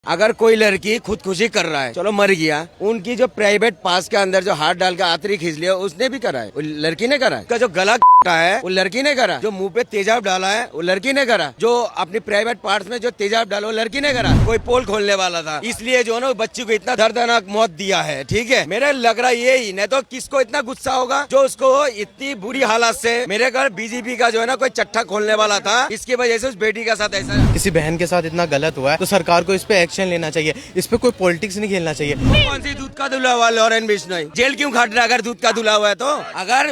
अगर कोई लड़की खुदकुशी कर रहा है, चलो मर गया, उनकी जो प्राइवेट पास के अंदर जो हाथ डाल के आतरी खींच लिया उसने भी करा है, वो लड़की ने करा है। का जो गला है वो लड़की ने करा, जो मुंह पे तेजाब डाला है वो लड़की ने करा, जो अपनी प्राइवेट पार्ट्स में जो तेजाब डाला वो लड़की ने करा। कोई पोल खोलने वाला था, इसलिए जो ना बच्ची को इतना दर्दनाक मौत दिया है। ठीक है, मेरे लग रहा है यही, नहीं तो किसको इतना गुस्सा होगा जो उसको इतनी बुरी हालत से, मेरे घर बीजेपी का जो है ना कोई चट्टा खोलने वाला था, इसकी वजह से उस बेटी के साथ ऐसा, किसी बहन के साथ इतना गलत हुआ है तो सरकार को इस पे एक्शन लेना चाहिए। इस पे कोई पॉलिटिक्स नहीं खेलना चाहिए। कौन सी दूध का धुला हुआ लॉरेन बिश्नोई जेल क्यों काट रहा है? अगर दूध का धुला हुआ है तो, अगर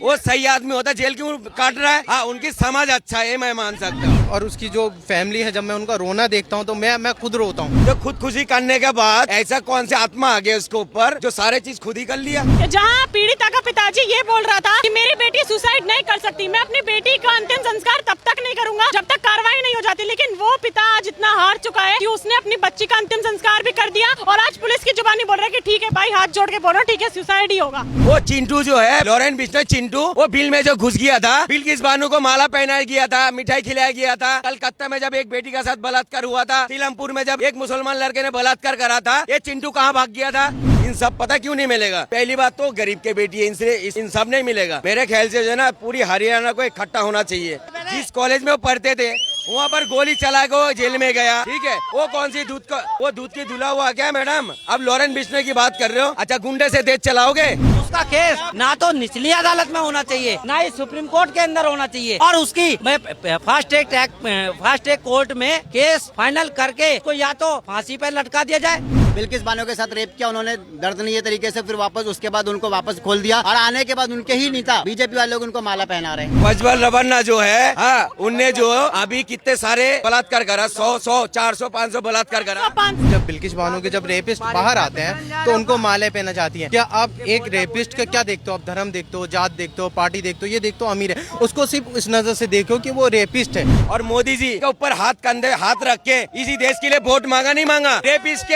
वो सही आदमी होता जेल क्यों काट रहा है? हाँ, उनकी समझ अच्छा है, मैं मान सकता हूँ। और उसकी जो फैमिली है, जब मैं उनका रोना देखता हूँ तो मैं खुद रोता हूँ। जो खुदकुशी करने के बाद ऐसा कौन से आत्मा आ गया उसके ऊपर जो सारे चीज खुद ही कर लिया। जहाँ पीड़िता का पिताजी ये बोल रहा था कि मेरी बेटी सुसाइड नहीं कर सकती, मैं अपनी बेटी का अंतिम संस्कार तब तक नहीं करूंगा जब तक कार्रवाई नहीं हो जाती, लेकिन वो पिता आज इतना हार चुका है कि उसने अपनी बच्ची का अंतिम संस्कार भी कर दिया और आज पुलिस की जुबानी बोल रहा है कि ठीक है भाई, हाथ जोड़ के बोलो, ठीक है सुसाइड ही होगा। वो चिंटू जो है, लॉरेन बिश्नोई चिंटू, वो बिल में जो घुस गया था, बिल्किस बानो को माला पहनाया गया था, मिठाई खिलाया गया था, कलकत्ता में जब एक बेटी के साथ बलात्कार हुआ था, सीलमपुर में जब एक मुसलमान लड़के ने बलात्कार करा था, ये चिंटू कहाँ भाग गया था? इन सब पता क्यों नहीं मिलेगा? पहली बात तो गरीब के बेटी है, इनसे इन सब नहीं मिलेगा। मेरे ख्याल से जो है ना पूरी हरियाणा को इकट्ठा होना चाहिए। जिस कॉलेज में वो पढ़ते थे वहाँ पर गोली चला के वो जेल में गया। ठीक है, वो कौन सी दूध का, वो दूध की धुला हुआ क्या मैडम? अब लॉरेन बिश्नोई की बात कर रहे हो? अच्छा, गुंडे से देश चलाओगे? उसका केस ना तो निचली अदालत में होना चाहिए, ना ही सुप्रीम कोर्ट के अंदर होना चाहिए, और उसकी फास्ट ट्रैक कोर्ट में केस फाइनल करके उसको या तो फांसी पर लटका दिया जाए। बिल्किस बानो के साथ रेप किया उन्होंने दर्दनीय तरीके से, फिर वापस उसके बाद उनको वापस खोल दिया और आने के बाद उनके ही नेता बीजेपी वाले लोग उनको माला पहना रहे हैं। प्रज्वल रवन्ना जो है, हाँ, उनने जो अभी कितने सारे बलात्कार करा, 100, 400, 500 बलात्कार करा। जब बिल्किस बानो के जब रेपिस्ट बाहर आते हैं तो उनको माले पहना जाती है। क्या आप एक रेपिस्ट का क्या देखते हो? आप धर्म देखते हो, जात देखते हो, पार्टी देखते हो, ये देखते हो अमीर है, उसको सिर्फ इस नजर से देखो कि वो रेपिस्ट है। और मोदी जी के ऊपर कंधे हाथ रख के इसी देश के लिए वोट मांगा, नहीं मांगा? रेपिस्ट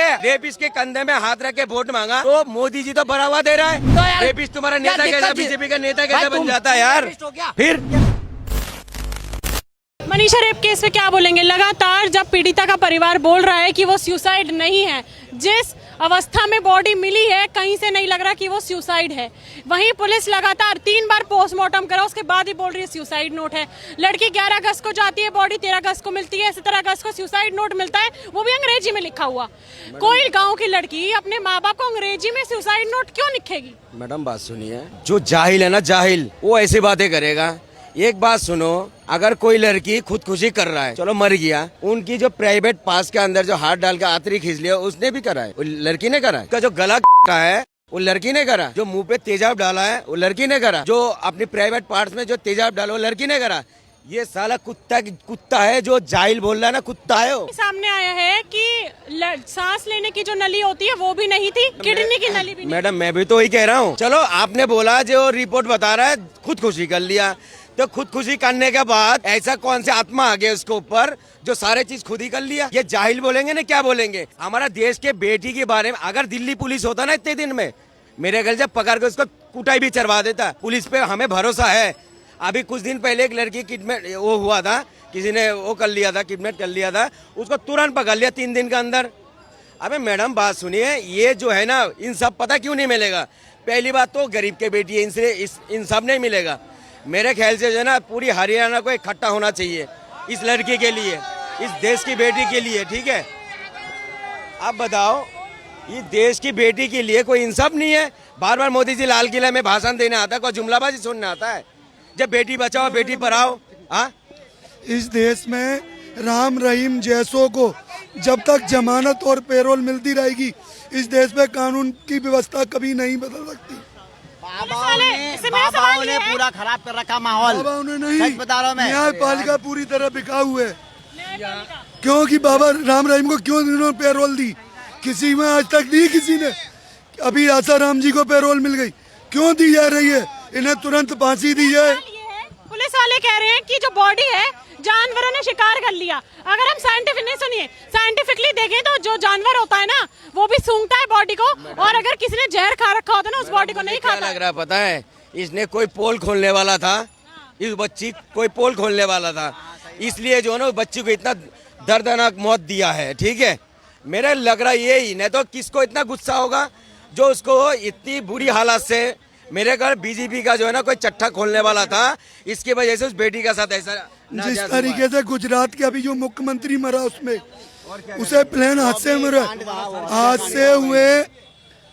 के कंधे में हाथ रख के वोट मांगा, तो मोदी जी तो बढ़ावा दे रहा है। रेपिस्ट तुम्हारा नेता कैसा, बीजेपी का नेता कैसे बन जाता है यार? फिर मनीषा रेप केस पे क्या बोलेंगे? लगातार जब पीड़िता का परिवार बोल रहा है कि वो सुसाइड नहीं है, जिस अवस्था में बॉडी मिली है कहीं से नहीं लग रहा कि वो सुसाइड है। वहीं पुलिस लगातार 3 बार पोस्टमार्टम करा, उसके बाद ही बोल रही है सुसाइड नोट है। लड़की 11 अगस्त को जाती है, बॉडी 13 अगस्त को मिलती है, 17 अगस्त को सुसाइड नोट मिलता है, वो भी अंग्रेजी में लिखा हुआ। कोई गाँव की लड़की अपने माँ बाप को अंग्रेजी में सुसाइड नोट क्यों लिखेगी? मैडम बात सुनिए, जो जाहिल है ना, जाहिल, वो ऐसी बातें करेगा। एक बात सुनो, अगर कोई लड़की खुदकुशी कर रहा है, चलो मर गया, उनकी जो प्राइवेट पास के अंदर जो हाथ डाल के आतरी खींच लिया उसने भी करा है, वो लड़की ने करा है। का जो गला है वो लड़की ने करा, जो मुंह पे तेजाब डाला है वो लड़की ने करा, जो अपनी प्राइवेट पार्ट्स में जो तेजाब डाला वो लड़की ने करा। ये साला कुत्ता है जो जाहिल बोल रहा है ना, कुत्ता है वो। सामने आया है कि सांस लेने की जो नली होती है वो भी नहीं थी, किडनी की नली भी नहीं। मैडम मैं भी तो वही कह रहा हूँ। चलो आपने बोला जो रिपोर्ट बता रहा है खुदकुशी कर लिया, तो खुदकुशी करने के बाद ऐसा कौन से आत्मा आ गया उसके ऊपर जो सारे चीज खुद ही कर लिया? ये जाहिल बोलेंगे ना, क्या बोलेंगे? हमारा देश के बेटी के बारे में अगर दिल्ली पुलिस होता ना इतने दिन में, मेरे घर से पकड़ के उसको कुटाई भी चढ़वा देता। पुलिस पे हमें भरोसा है। अभी कुछ दिन पहले एक लड़की किडनैप वो हुआ था, किसी ने वो कर लिया था, किडनैप कर लिया था, उसको तुरंत पकड़ लिया 3 दिन के अंदर। अबे मैडम बात सुनिए, ये जो है ना, इन सब पता क्यों नहीं मिलेगा? पहली बात तो गरीब के बेटी है, इनसे इन सब नहीं मिलेगा। मेरे ख्याल से जो है ना पूरी हरियाणा को इकट्ठा होना चाहिए इस लड़की के लिए, इस देश की बेटी के लिए। ठीक है, आप बताओ, ये देश की बेटी के लिए कोई इंसाफ नहीं है? बार बार मोदी जी लाल किले में भाषण देने आता है, कोई जुमलाबाजी सुनने आता है? जब बेटी बचाओ बेटी पढ़ाओ। हाँ, इस देश में राम रहीम जैसों को जब तक जमानत और पेरोल मिलती रहेगी, इस देश में कानून की व्यवस्था कभी नहीं बदल सकती। बाबाओं ने पूरा खराब कर रखा माहौल। बाबाओं ने नहीं, सच बता रहा हूं मैं। न्यायपालिका पूरी तरह बिकाऊ है। क्योंकि बाबा राम रहीम को क्यों इन्होंने पेरोल दी? किसी में आज तक दी किसी ने? अभी आसाराम जी को पेरोल मिल गई, क्यों दी जा रही है? इन्हें तुरंत फांसी दी जाए। पुलिस वाले कह रहे हैं कि जो बॉडी है जानवरों ने शिकार कर लिया। अगर हम साइंटिफिकली देखें तो जो जानवर होता है ना वो भी सूंघता है बॉडी को, और अगर किसी ने जहर खा रखा होता है ना उस बॉडी को नहीं खाता। लग रहा है पता है, इसने कोई पोल खोलने वाला था, इस बच्ची कोई पोल खोलने वाला था, इसलिए जो है ना बच्ची को इतना दर्दनाक मौत दिया है। ठीक है, मेरा लग रहा यही, नहीं तो किसको इतना गुस्सा होगा जो उसको इतनी बुरी हालत से, मेरे घर बीजेपी का जो है ना कोई चट्टा खोलने वाला था, इसकी वजह से उस बेटी के साथ ऐसा जिस तरीके से गुजरात के अभी जो मुख्यमंत्री मरा उसमें उसे प्लेन हादसे मरा, हादसे हुए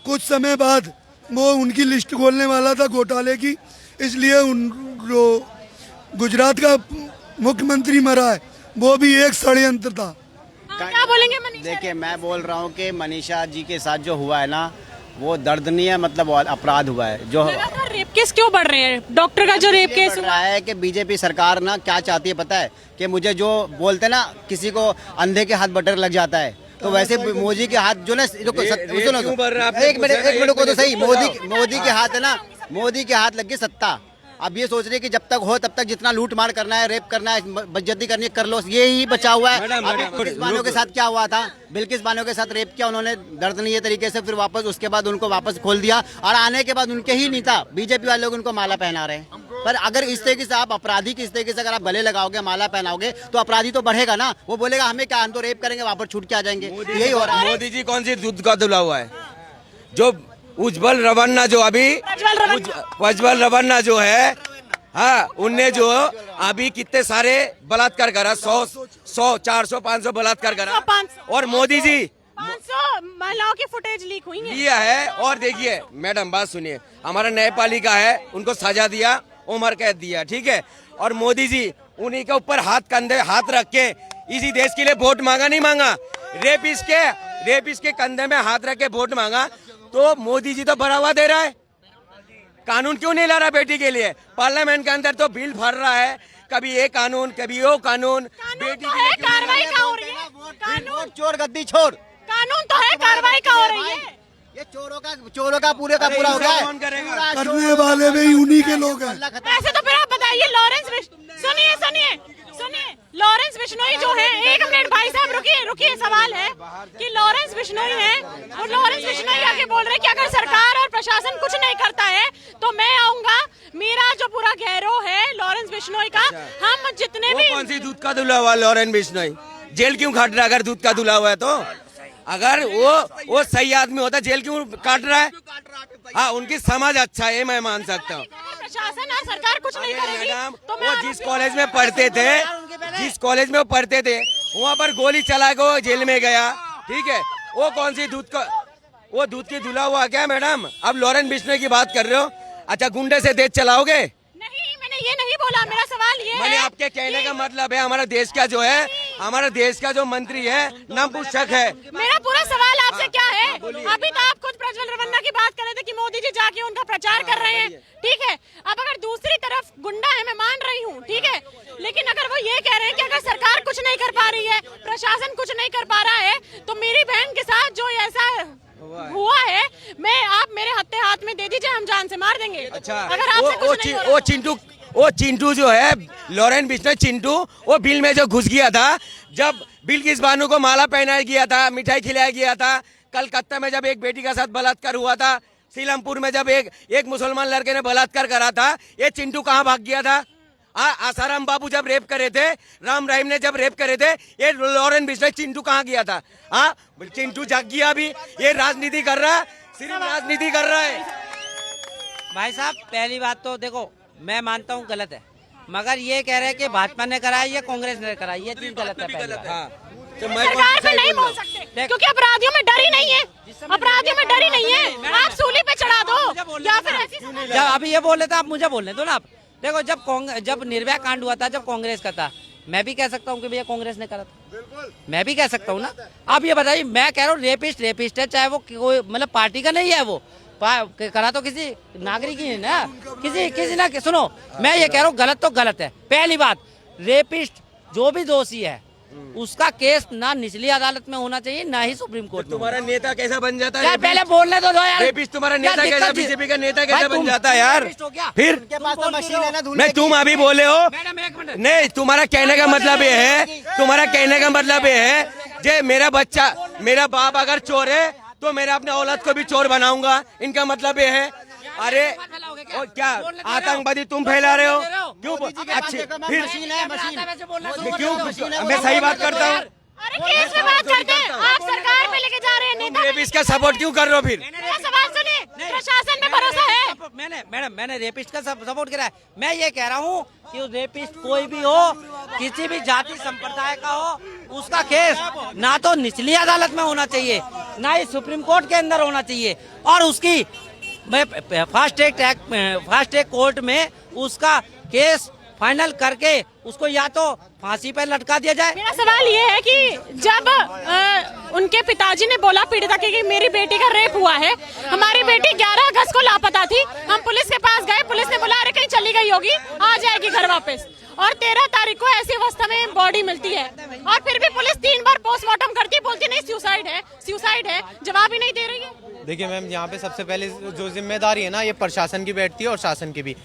कुछ समय बाद वो उनकी लिस्ट खोलने वाला था घोटाले की, इसलिए उन जो गुजरात का मुख्यमंत्री मरा है वो भी एक षड्यंत्र था। क्या बोलेंगे मनीषा? देखिए मैं बोल रहा हूँ कि मनीषा जी के साथ जो हुआ है ना वो दर्दनीय मतलब अपराध हुआ है। जो लगातार रेप केस क्यों बढ़ रहे हैं? डॉक्टर का जो रेप केस बढ़ रहा है कि बीजेपी सरकार ना क्या चाहती है पता है, कि मुझे जो बोलते हैं ना किसी को अंधे के हाथ बटर लग जाता है, तो वैसे मोदी के हाथ जो ना एक मिनट को तो सही, मोदी के हाथ है ना, मोदी के हाथ लग गई सत्ता। अब ये सोच रहे कि जब तक हो तब तक जितना लूट मार करना है, रेप करना है, बेइज्जती करनी है कर लो, ये ही बचा हुआ है। बिल्किस बानो के साथ क्या हुआ था, बिल्किस बानो के साथ रेप किया उन्होंने दर्दनीय तरीके से, फिर वापस उसके बाद उनको वापस खोल दिया और आने के बाद उनके ही नेता बीजेपी वाले लोग उनको माला पहना रहे हैं। पर अगर इस तरीके से आप अपराधी की इस तरीके से अगर आप गले लगाओगे, माला पहनाओगे तो अपराधी तो बढ़ेगा ना, वो बोलेगा हमें क्या, हम तो रेप करेंगे वापस छूट के आ जाएंगे। यही हो रहा है। मोदी जी कौन सी दूध का धुला हुआ है? जो उज्जवल रवन्ना जो अभी उज्जवल रवन्ना जो है, हाँ उनने जो अभी कितने सारे बलात्कार करा, 100 400 500 बलात्कार करा, और मोदी जी 500 महिलाओं की फुटेज लीक हुई है। लिया है। और देखिए मैडम बात सुनिए, हमारा न्यायपालिका है, उनको सजा दिया, उम्र कैद दिया, ठीक है, और मोदी जी उन्हीं के ऊपर कंधे हाथ रख के इसी देश के लिए वोट मांगा, नहीं मांगा, रेपिस्ट के कंधे में हाथ रख के वोट मांगा, तो मोदी जी तो बढ़ावा दे रहा है। कानून क्यों नहीं ला रहा बेटी के लिए? पार्लियामेंट के अंदर तो बिल भर रहा है, कभी ये कानून कभी वो कानून, बेटी तो है, कार्रवाई का हो रही है। कानून चोर गद्दी छोड़, कानून तो है, कार्रवाई का हो रही है। ये चोरों का पूरे का पूरा हो गया है। कौन करेगा? करने वाले भी उन्हीं के लोग हैं। ऐसे तो फिर आप बताइए, सुनिए लॉरेंस बिश्नोई जो है, एक मिनट भाई साहब रुकिए, सवाल है कि लॉरेंस बिश्नोई है और लॉरेंस बिश्नोई आके बोल रहे हैं कि अगर सरकार और प्रशासन कुछ नहीं करता है तो मैं आऊंगा, मेरा जो पूरा घेरो है लॉरेंस बिश्नोई का, हम जितने भी। कौन सी दूध का धुला हुआ लॉरेंस बिश्नोई जेल क्यों काट रहा है? अगर दूध का धुला हुआ है तो, अगर वो सही आदमी होता जेल क्यों काट रहा है? हाँ उनकी समझ अच्छा है, मैं मान सकता हूँ। प्रशासन और सरकार कुछ नहीं करेगी तो वो जिस कॉलेज में पढ़ते थे वहाँ पर गोली चला के वो जेल में गया, ठीक है, वो कौन सी वो दूध की धुला हुआ क्या मैडम? अब लॉरेंस बिश्नोई की बात कर रहे हो? अच्छा गुंडे से देश चलाओगे? नहीं, मैंने ये नहीं बोला, मेरा सवाल ये मैंने है, आपके कहने का मतलब है हमारा देश का जो है, हमारा देश का जो मंत्री है नपुंसक है। मेरा पूरा सवाल आपसे क्या है, अभी तो आप खुद प्रज्वल रवन्ना की बात कर रहे थे कि मोदी जी जाके उनका प्रचार कर रहे हैं, ठीक है, अब अगर दूसरी तरफ गुंडा है, मैं मान रही हूँ, ठीक है, लेकिन अगर वो ये कह रहे हैं कि अगर सरकार कुछ नहीं कर पा रही है, प्रशासन कुछ नहीं कर पा रहा है, तो मेरी बहन के साथ जो ऐसा हुआ है, आप मेरे हत्थे हाथ में दे दीजिए, हम जान से मार देंगे। अच्छा, अगर आपसे कुछ नहीं हो रहा। वो चिंटू जो है लॉरेंस बिश्नोई चिंटू, वो बिल में जो घुस गया था, जब बिल्किस बानो को माला पहनाया गया था, मिठाई खिलाया गया था, कलकत्ता में जब एक बेटी के साथ बलात्कार हुआ था, सीलमपुर में जब एक मुसलमान लड़के ने बलात्कार करा था, ये चिंटू कहाँ भाग गया था? आसाराम बाबू जब रेप करे थे, राम रहीम ने जब रेप करे थे, ये लॉरेंस बिश्नोई चिंटू कहाँ गया था? हाँ चिंटू जाग गया, अभी ये राजनीति कर रहा है, सिर्फ राजनीति कर रहा है। भाई साहब पहली बात तो देखो, मैं मानता हूँ गलत है, मगर ये कह रहे हैं कि भाजपा ने कराई या कांग्रेस ने कराई, ये चीज गलत है। पहली बात। हाँ तो मैं सरकार पे नहीं बोल सकते क्योंकि अपराधियों में डर ही नहीं है, अपराधियों में डर ही नहीं है, आप सूली पे चढ़ा दो या फिर ऐसी। जब अभी ये बोल रहे थे, आप मुझे बोलने दो ना। आप देखो, जब निर्भया कांड हुआ था, जब कांग्रेस का था, मैं भी कह सकता हूँ कि भैया कांग्रेस ने करा था, मैं भी कह सकता हूँ ना। आप ये बताइए, मैं कह रहा हूँ रेपिस्ट है, चाहे वो कोई मतलब पार्टी का नहीं है, वो करा तो किसी नागरिक ही है ना, किसी ना सुनो, मैं ये कह रहा हूँ गलत तो गलत है। पहली बात, रेपिस्ट जो भी दोषी है उसका केस ना निचली अदालत में होना चाहिए, ना ही सुप्रीम कोर्ट में। तुम्हारा नेता कैसा बन जाता है? यार पहले बोलने दो यार। रेपिस्ट तुम्हारा नेता कैसा, बीजेपी का नेता कैसा बन जाता है यार? फिर नहीं, तुम अभी बोले हो, नहीं तुम्हारा कहने का मतलब ये है, तुम्हारा कहने का मतलब ये है, जे मेरा बाप अगर चोर है तो मेरा अपने औलाद को भी चोर बनाऊंगा, इनका मतलब ये है। अरे और क्या आतंकवादी तुम फैला रहे हो? क्यों? अच्छे फिर क्यों? मैं सही बात करता हूँ, अरे केस में बात करते हैं, आप सरकार में लेके जा रहे हैं नेता। रेपिस्ट का सपोर्ट क्यों कर रहे हो फिर? मेरा सवाल सुनिए, प्रशासन में भरोसा है? मैंने रेपिस्ट का सपोर्ट करा है। मैं ये कह रहा हूँ कि रेपिस्ट कोई भी हो, किसी भी जाति संप्रदाय का हो, उसका केस ना तो निचली अदालत में होना चाहिए, ना ही सुप्रीम कोर्ट के अंदर होना चाहिए, और उसकी फास्ट ट्रैक कोर्ट में उसका केस फाइनल करके उसको या तो फांसी पर लटका दिया जाए। मेरा सवाल ये है कि जब उनके पिताजी ने बोला पीड़िता के कि मेरी बेटी का रेप हुआ है, हमारी बेटी 11 अगस्त को लापता थी, हम पुलिस के पास गए, पुलिस ने बोला अरे कहीं चली गई होगी, आ जाएगी घर वापस, और 13 तारीख को ऐसी अवस्था में बॉडी मिलती है, और फिर भी पुलिस 3 बार पोस्टमार्टम करती है, बोलती नहीं सुसाइड है, जवाब ही नहीं दे रही है। देखिए मैम, यहाँ पे सबसे पहले जो जिम्मेदारी है ना, ये प्रशासन की बैठती है और शासन की भी,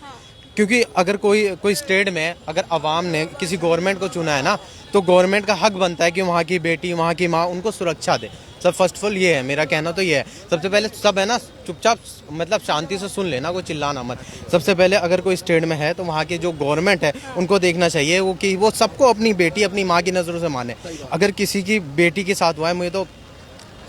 क्योंकि अगर कोई स्टेट में अगर अवाम ने किसी गवर्नमेंट को चुना है ना, तो गवर्नमेंट का हक बनता है कि वहाँ की बेटी, वहाँ की माँ, उनको सुरक्षा दे। सब फर्स्ट ऑफ ऑल ये है, मेरा कहना तो ये है। सबसे पहले सब है ना, चुपचाप मतलब शांति से सुन लेना, कोई चिल्लाना मत। सबसे पहले अगर कोई स्टेट में है तो वहाँ की जो गवर्नमेंट है उनको देखना चाहिए वो कि वो सबको अपनी बेटी, अपनी माँ की नज़रों से माने। अगर किसी की बेटी के साथ हुआ है, मुझे तो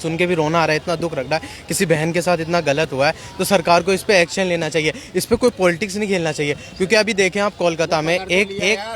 सुन के भी रोना आ रहा है, इतना दुख रख रहा है, किसी बहन के साथ इतना गलत हुआ है, तो सरकार को इस पे एक्शन लेना चाहिए। इस पे कोई पॉलिटिक्स नहीं खेलना चाहिए, क्योंकि अभी देखें आप कोलकाता में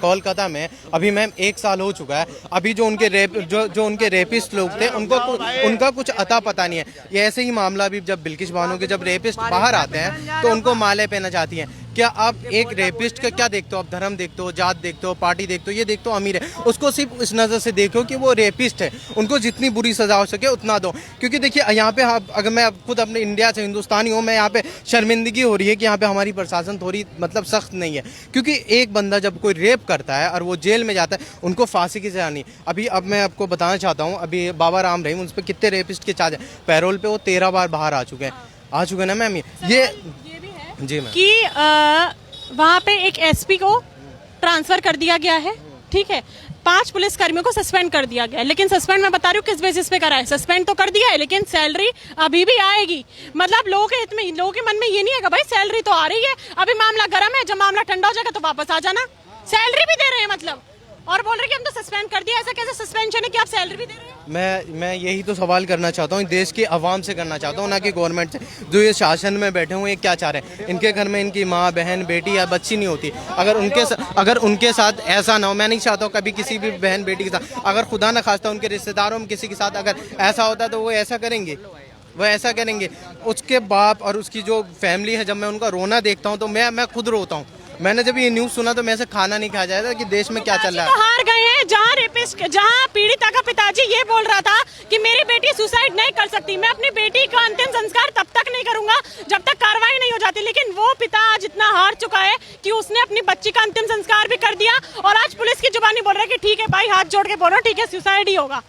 कोलकाता में अभी मैम 1 साल हो चुका है, अभी जो उनके रेपिस्ट लोग थे उनका कुछ अता पता नहीं है। ये ऐसे ही मामला अभी जब बिल्किश बानो के जब रेपिस्ट बाहर आते हैं तो उनको माले पहना चाहती हैं। क्या आप एक रेपिस्ट का क्या देखते हो? आप धर्म देखते हो, जात देखते हो, पार्टी देखते हो, ये देखते हो अमीर है, उसको सिर्फ इस नज़र से देखो कि वो रेपिस्ट है, उनको जितनी बुरी सजा हो सके उतना दो। क्योंकि देखिए यहाँ पे अगर मैं खुद अपने इंडिया से हिंदुस्तानी हूँ, मैं यहाँ पे शर्मिंदगी हो रही है कि यहाँ पे हमारी प्रशासन थोड़ी मतलब सख्त नहीं है, क्योंकि एक बंदा जब कोई रेप करता है और वो जेल में जाता है, उनको फांसी की सजा नहीं। अब मैं आपको बताना चाहता हूँ, अभी बाबा राम रहीम, उस पर कितने रेपिस्ट के चार्ज है, पैरोल पे वो 13 बार बाहर आ चुके हैं ना मैम। ये जी मैम कि वहाँ पे एक एसपी को ट्रांसफर कर दिया गया है, ठीक है, 5 पुलिसकर्मियों को सस्पेंड कर दिया गया है, लेकिन सस्पेंड मैं बता रही हूँ किस बेसिस पे करा है। सस्पेंड तो कर दिया है, लेकिन सैलरी अभी भी आएगी। मतलब लोगों के मन में ये नहीं है कि भाई सैलरी तो आ रही है, अभी मामला गर्म है, जब मामला ठंडा हो जाएगा तो वापस आ जाना। सैलरी भी दे रहे हैं मतलब, और बोल रहे कि हम तो सस्पेंड कर दिया। ऐसा कैसे सस्पेंशन है कि आप सैलरी भी दे रहे हैं? मैं यही तो सवाल करना चाहता हूँ, देश के अवाम से करना चाहता हूँ, ना कि गवर्नमेंट से। जो ये शासन में बैठे हुए, ये क्या चाह रहे हैं? इनके घर में इनकी माँ, बहन, बेटी या बच्ची नहीं होती, अगर उनके साथ ऐसा ना हो, मैं नहीं चाहता हूँ कभी किसी भी बहन बेटी के साथ, अगर खुदा न खास्ता उनके रिश्तेदारों में किसी के साथ अगर ऐसा होता तो वो ऐसा करेंगे। उसके बाप और उसकी जो फैमिली है, जब मैं उनका रोना देखता हूँ तो मैं खुद रोता हूँ। मैंने जब ये न्यूज़ सुना तो मैं से खाना नहीं खाया जाएगा कि देश में क्या चल रहा है। तो हार गए हैं, जहाँ पीड़िता का पिताजी ये बोल रहा था कि मेरी बेटी सुसाइड नहीं कर सकती, मैं अपनी बेटी का अंतिम संस्कार तब तक नहीं करूंगा जब तक कार्रवाई नहीं हो जाती, लेकिन वो पिता आज इतना हार चुका है कि उसने अपनी बच्ची का अंतिम संस्कार भी कर दिया, और आज पुलिस की जुबानी बोल रहा है कि ठीक है भाई, हाथ जोड़ के बोल रहा हूँ, ठीक है सुसाइड ही होगा,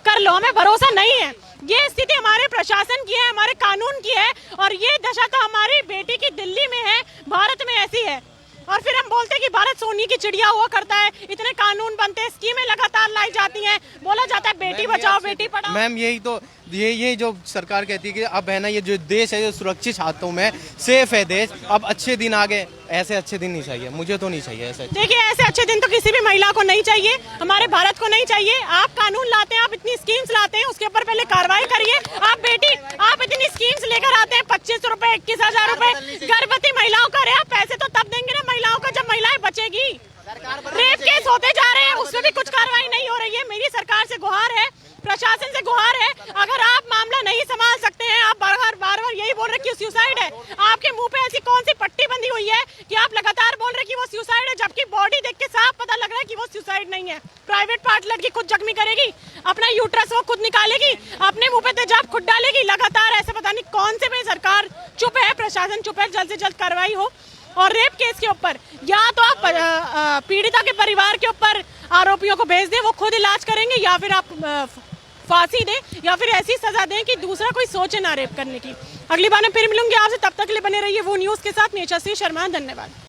कर लो, हमें भरोसा नहीं है। ये स्थिति हमारे प्रशासन की है, हमारे कानून की है, और ये दशा तो हमारी बेटी की दिल्ली में है, भारत में ऐसी है। और फिर हम बोलते हैं कि भारत सोने की चिड़िया हुआ करता है, इतने कानून बनते हैं, स्कीमें लगातार लाई जाती हैं, बोला जाता है बेटी बचाओ बेटी पढ़ाओ। मैम यही जो सरकार कहती है कि अब है ना, ये जो देश है जो सुरक्षित हाथों में सेफ है देश, अब अच्छे दिन आ गए। ऐसे अच्छे दिन नहीं चाहिए, मुझे तो नहीं चाहिए ऐसे। देखिए ऐसे अच्छे दिन तो किसी भी महिला को नहीं चाहिए, हमारे भारत को नहीं चाहिए। आप कानून लाते हैं, आप इतनी स्कीम्स लाते हैं, उसके ऊपर पहले कार्रवाई करिए। आप इतनी स्कीम्स लेकर आते हैं, 2500 रुपए, 21,000 रुपए, गर्भवती महिलाओं का आप पैसे तो तब देंगे ना महिलाओं को जब महिलाएं बचेगी। रेप केस होते जा रहे हैं, उसमें भी कुछ कार्रवाई नहीं हो रही है। मेरी सरकार से गुहार है, प्रशासन से गुहार है, अगर आप मामला नहीं संभाल सकते हैं, आप बार बार यही बोल रहे कि सुसाइड है, आपके मुंह पे ऐसी कौन सी पट्टी बंधी हुई है कि आप लगातार बोल रहे कि वो सुसाइड है, जबकि बॉडी देख के साफ पता लग रहा है कि वो सुसाइड नहीं है। प्राइवेट पार्ट लड़की खुद जख्मी करेगी, अपना यूट्रस वो खुद निकालेगी, अपने मुंह पे तेजाब खुद डालेगी, लगातार ऐसे पता नहीं कौन से में सरकार चुप है, प्रशासन चुप है। जल्द से जल्द कार्रवाई हो। और रेप केस के ऊपर या तो आप पीड़िता के परिवार के ऊपर आरोपियों को भेज दें, वो खुद इलाज करेंगे, या फिर आप फांसी दें, या फिर ऐसी सजा दें कि दूसरा कोई सोचे ना रेप करने की। अगली बार मैं फिर मिलूंगी आपसे, तब तक के लिए बने रहिए वो न्यूज़ के साथ। मैं यशस्वी शर्मा, धन्यवाद।